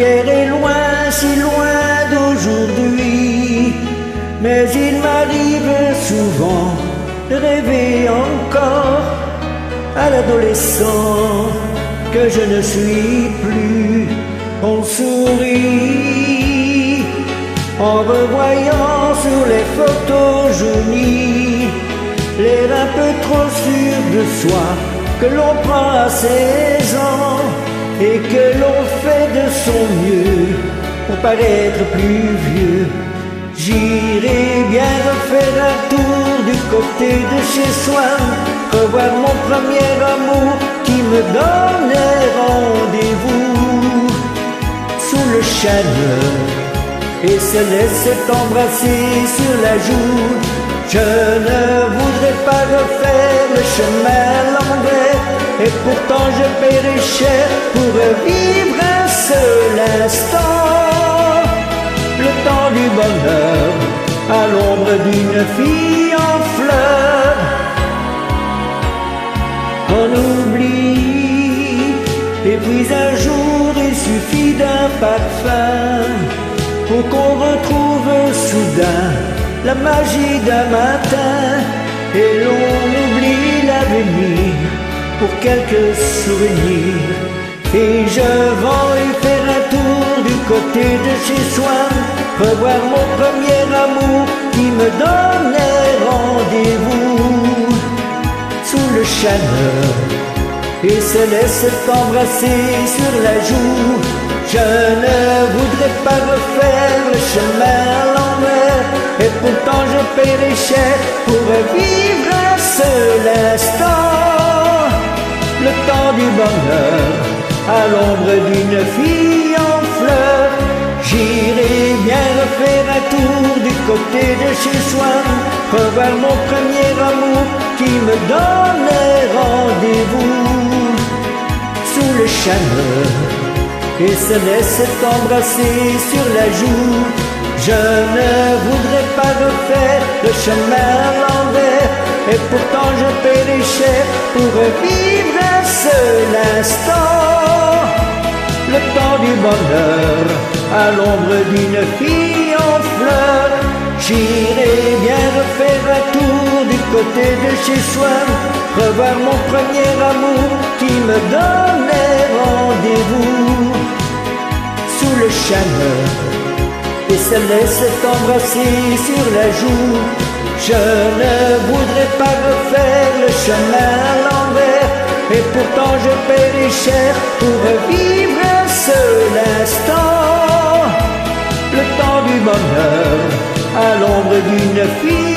Hier est loin, si loin d'aujourd'hui, mais il m'arrive souvent de rêver encore à l'adolescent que je ne suis plus. On sourit en revoyant sur les photos jaunies l'air un peu trop sûr de soi que l'on prend à 16 ans et que l'on fait de son mieux pour paraître plus vieux. J'irai bien refaire un tour du côté de chez soi, revoir mon premier amour qui me donnait rendez-vous sous le chêne et se laisser embrasser sur la joue. Je ne voudrais pas refaire le chemin à l'envers, et pourtant je paierai cher pour vivre un seul instant, le temps du bonheur à l'ombre d'une fille en fleurs. On oublie, et puis un jour il suffit d'un parfum pour qu'on retrouve soudain la magie d'un matin, et l'on oublie l'avenir pour quelques souvenirs. Et je vais faire un tour du côté de chez soi, revoir mon premier amour qui me donnait rendez-vous sous le chêne et se laisse embrasser sur la joue. Je ne voudrais pas refaire le chemin à l'envers, et pourtant je paierai cher pour vivre un seul instant, le temps du bonheur à l'ombre d'une fille en fleurs. J'irai bien refaire un tour du côté de chez soi, revoir mon premier amour qui me donnait rendez-vous sous le chêne et se laisse embrasser sur la joue. Je ne voudrais pas refaire le chemin à l'envers, et pourtant je paierai cher pour vivre un seul instant, le temps du bonheur à l'ombre d'une fille en fleurs. J'irai bien refaire un tour du côté de chez soi, revoir mon premier amour qui me donnait rendez-vous sous le chêne et se laisse embrasser sur la joue. Je ne voudrais pas refaire le chemin à l'envers, et pourtant je paierai cher pour vivre un seul instant, le temps du bonheur à l'ombre d'une fille